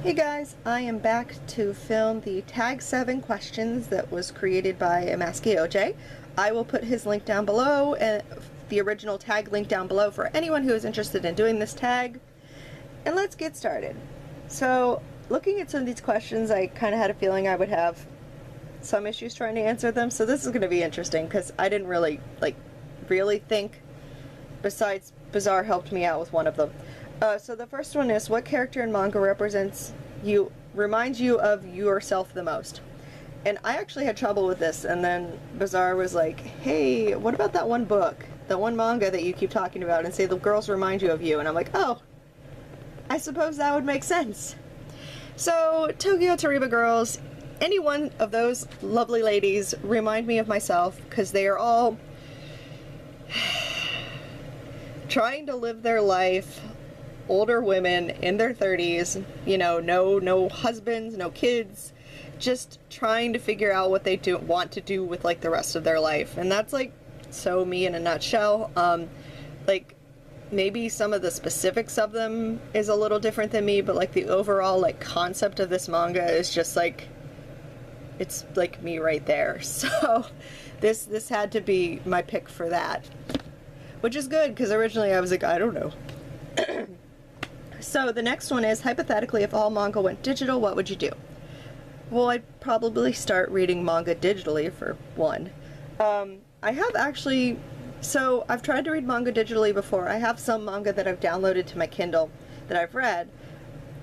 Hey guys, I am back to film the Tag 7 questions that was created by Amaski OJ. I will put his link down below, and the original tag link down below for anyone who is interested in doing this tag. And let's get started. So, looking at some of these questions, I kind of had a feeling I would have some issues trying to answer them, so this is going to be interesting because I didn't really think, besides Bizarre helped me out with one of them. So the first one is, what character in manga reminds you of yourself the most? And I actually had trouble with this, and then Bizarre was like, hey, what about that one book, that one manga that you keep talking about, and say the girls remind you of you? And I'm like, oh, I suppose that would make sense. So, Tokyo Tariba girls, any one of those lovely ladies remind me of myself, because they are all trying to live their life. Older women in their 30s, you know, no husbands, no kids, just trying to figure out what they want to do with like the rest of their life. And that's like so me in a nutshell. Like maybe some of the specifics of them is a little different than me, but like the overall like concept of this manga is just like, it's like me right there. So this had to be my pick for that, which is good because originally I was like, I don't know. So the next one is, hypothetically, if all manga went digital, what would you do? Well, I'd probably start reading manga digitally, for one. I have actually, so I've tried to read manga digitally before. I have some manga that I've downloaded to my Kindle that I've read.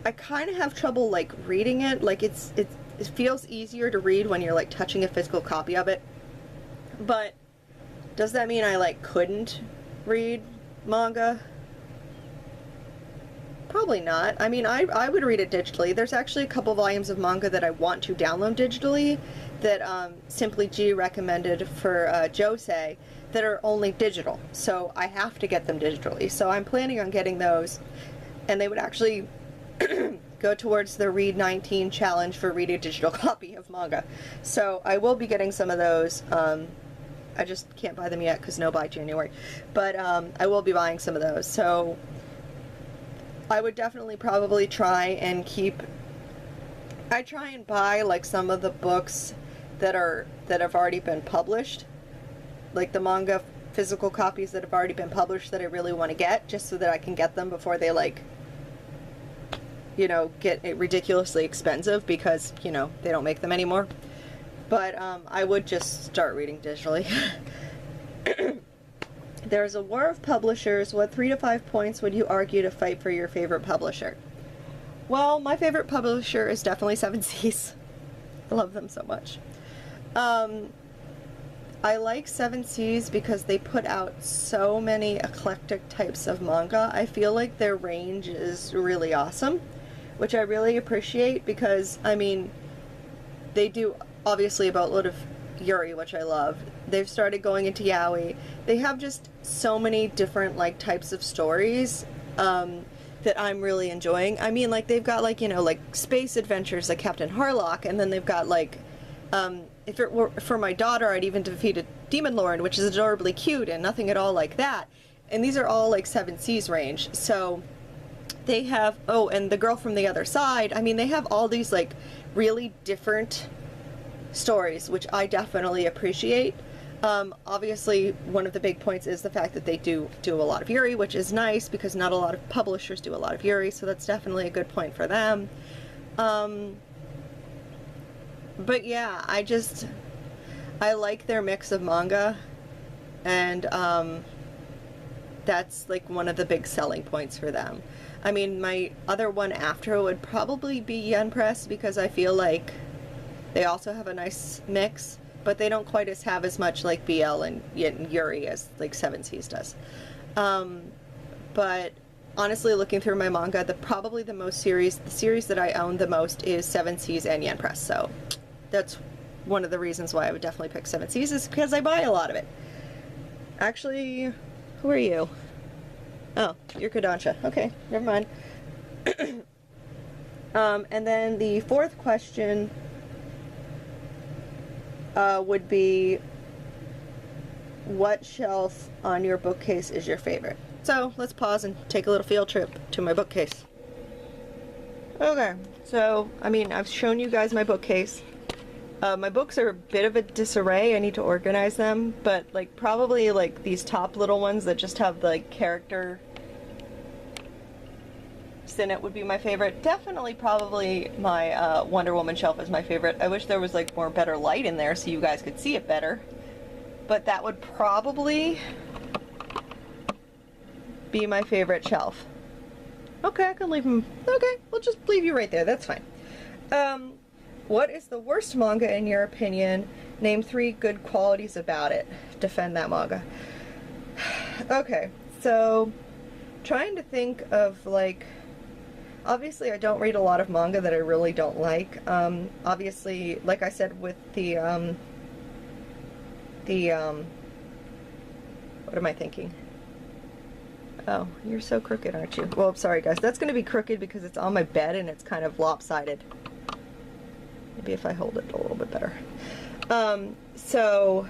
I kind of have trouble like reading it. Like it feels easier to read when you're like touching a physical copy of it. But does that mean I like couldn't read manga? Probably not. I mean, I would read it digitally. There's actually a couple volumes of manga that I want to download digitally that Simply G recommended for Josei that are only digital. So I have to get them digitally. So I'm planning on getting those. And they would actually go towards the Read 19 challenge for reading a digital copy of manga. So I will be getting some of those. I just can't buy them yet because no buy January. But I will be buying some of those. So I would definitely probably try and buy like some of the books that have already been published, like the manga physical copies that have already been published that I really want to get, just so that I can get them before they like, you know, get ridiculously expensive because, you know, they don't make them anymore. But I would just start reading digitally. There's a war of publishers. What 3 to 5 points would you argue to fight for your favorite publisher? Well, my favorite publisher is definitely Seven Seas. I love them so much. I like Seven Seas because they put out so many eclectic types of manga. I feel like their range is really awesome, which I really appreciate because, I mean, they do obviously a boatload of Yuri, which I love. They've started going into yaoi. They have just so many different like types of stories that I'm really enjoying. I mean, like they've got like, you know, like space adventures like Captain Harlock, and then they've got like if it were for my daughter, I'd even defeat a Demon Lord, which is adorably cute and nothing at all like that. And these are all like Seven Seas range. So they have, oh, and The Girl from the Other Side. I mean, they have all these like really different stories, which I definitely appreciate. Obviously, one of the big points is the fact that they do a lot of Yuri, which is nice because not a lot of publishers do a lot of Yuri, so that's definitely a good point for them. But yeah, I like their mix of manga, and that's like one of the big selling points for them. I mean, my other one after would probably be Yen Press because I feel like they also have a nice mix, but they don't quite have as much like BL and Yuri as like Seven Seas does. But honestly, looking through my manga, the series that I own the most is Seven Seas and Yen Press. So that's one of the reasons why I would definitely pick Seven Seas, is because I buy a lot of it. Actually, who are you? Oh, you're Kodansha. Okay, never mind. And then the fourth question would be, what shelf on your bookcase is your favorite? So let's pause and take a little field trip to my bookcase. Okay, so, I mean, I've shown you guys my bookcase. My books are a bit of a disarray. I need to organize them, but like probably like these top little ones that just have the like, character in it would be my favorite. Definitely probably my Wonder Woman shelf is my favorite. I wish there was like more better light in there so you guys could see it better. But that would probably be my favorite shelf. Okay, I can leave them. Okay, we'll just leave you right there. That's fine. What is the worst manga in your opinion? Name 3 good qualities about it. Defend that manga. Okay, so trying to think of like, obviously I don't read a lot of manga that I really don't like. Obviously, like I said with the what am I thinking? Oh, you're so crooked, aren't you? Well, sorry guys, that's gonna be crooked because it's on my bed and it's kind of lopsided. Maybe if I hold it a little bit better. So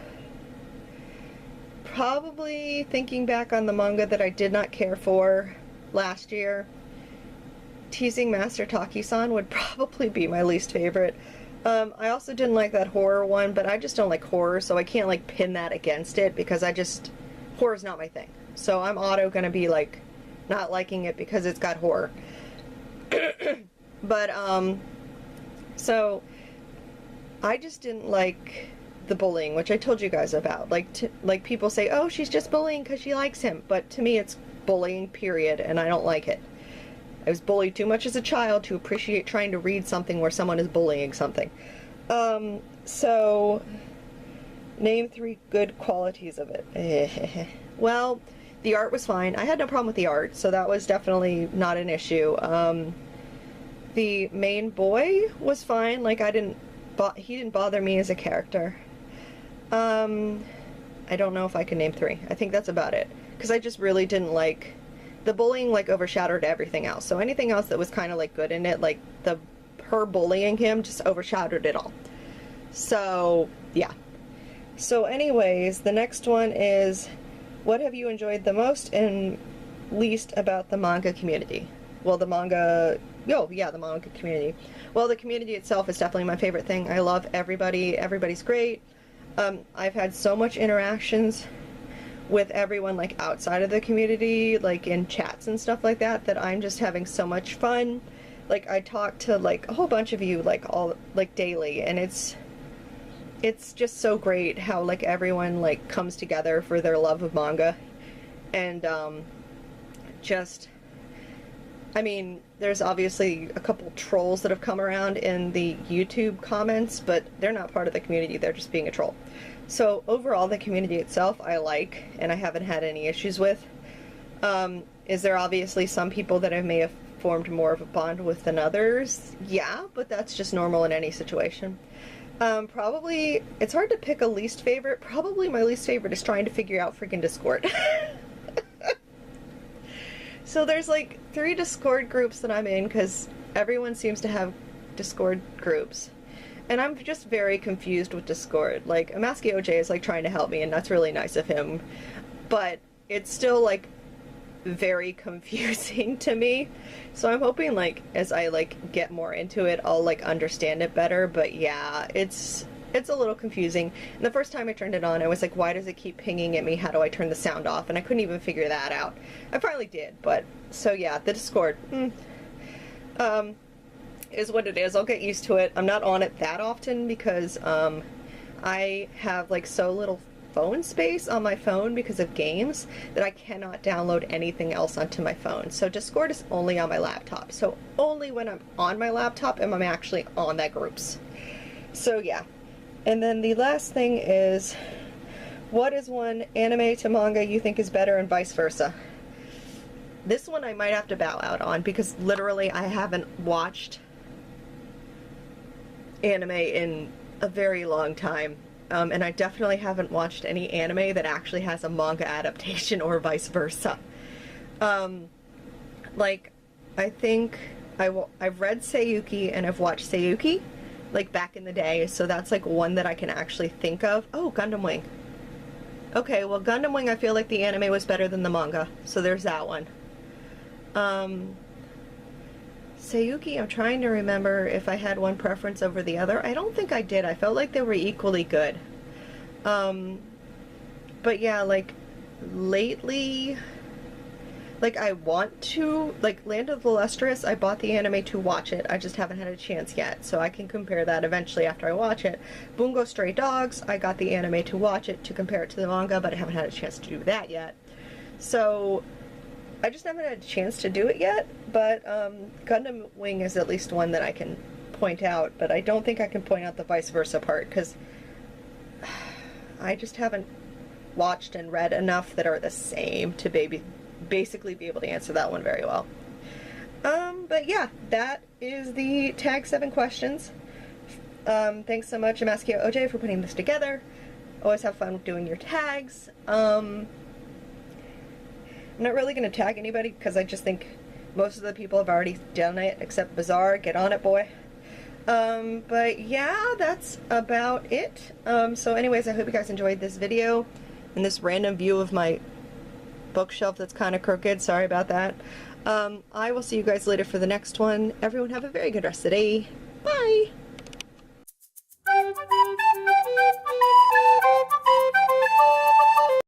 probably thinking back on the manga that I did not care for last year, Teasing Master Taki-san would probably be my least favorite. I also didn't like that horror one, but I just don't like horror, so I can't like pin that against it because horror's not my thing. So I'm auto gonna be like not liking it because it's got horror. But so I just didn't like the bullying, which I told you guys about. Like people say, oh, she's just bullying because she likes him, but to me it's bullying, period, and I don't like it. I was bullied too much as a child to appreciate trying to read something where someone is bullying something. So name 3 good qualities of it. Well, the art was fine. I had no problem with the art, so that was definitely not an issue. The main boy was fine. Like he didn't bother me as a character. I don't know if I can name 3. I think that's about it. Because I just really didn't like... The bullying, like, overshadowed everything else. So anything else that was kind of, like, good in it, like, her bullying him just overshadowed it all. So, yeah. So anyways, the next one is, what have you enjoyed the most and least about the manga community? Well, the manga community. Well, the community itself is definitely my favorite thing. I love everybody. Everybody's great. I've had so much interactions with everyone, like, outside of the community, like, in chats and stuff like that, that I'm just having so much fun. Like, I talk to, like, a whole bunch of you, like, daily, and it's just so great how, like, everyone, like, comes together for their love of manga. And, I mean, there's obviously a couple trolls that have come around in the YouTube comments, but they're not part of the community, they're just being a troll. So overall, the community itself I like, and I haven't had any issues with. Is there obviously some people that I may have formed more of a bond with than others? Yeah, but that's just normal in any situation. Probably, it's hard to pick a least favorite. Probably my least favorite is trying to figure out freaking Discord. So there's like 3 Discord groups that I'm in because everyone seems to have Discord groups. And I'm just very confused with Discord. Like, Amaski OJ is like trying to help me, and that's really nice of him. But it's still like very confusing to me. So I'm hoping like as I like get more into it, I'll like understand it better. But yeah, it's a little confusing. And the first time I turned it on, I was like, why does it keep pinging at me? How do I turn the sound off? And I couldn't even figure that out. I finally did, but so yeah, the Discord. Is what it is. I'll get used to it. I'm not on it that often because I have like so little phone space on my phone because of games that I cannot download anything else onto my phone. So Discord is only on my laptop. So only when I'm on my laptop am I actually on that groups. So yeah. And then the last thing is, what is one anime to manga you think is better and vice versa? This one I might have to bow out on because literally I haven't watched anime in a very long time. And I definitely haven't watched any anime that actually has a manga adaptation or vice versa. Like, I think I've read Seiyuki and I've watched Seiyuki, like back in the day, so that's like one that I can actually think of. Oh, Gundam Wing. Okay, well Gundam Wing I feel like the anime was better than the manga, so there's that one. Seiyuki, I'm trying to remember if I had one preference over the other. I don't think I did. I felt like they were equally good. But yeah, like, lately, like, I want to, like, Land of the Lustrous, I bought the anime to watch it. I just haven't had a chance yet, so I can compare that eventually after I watch it. Bungo Stray Dogs, I got the anime to watch it to compare it to the manga, but I haven't had a chance to do that yet. So, I just haven't had a chance to do it yet, but Gundam Wing is at least one that I can point out, but I don't think I can point out the vice versa part, because I just haven't watched and read enough that are the same to basically be able to answer that one very well. But yeah, that is the tag 7 questions. Thanks so much, Amaskia OJ, for putting this together. Always have fun doing your tags. I'm not really going to tag anybody because I just think most of the people have already done it, except Bizarre. Get on it, boy. But yeah, that's about it. So anyways, I hope you guys enjoyed this video and this random view of my bookshelf that's kind of crooked. Sorry about that. I will see you guys later for the next one. Everyone have a very good rest of the day. Bye!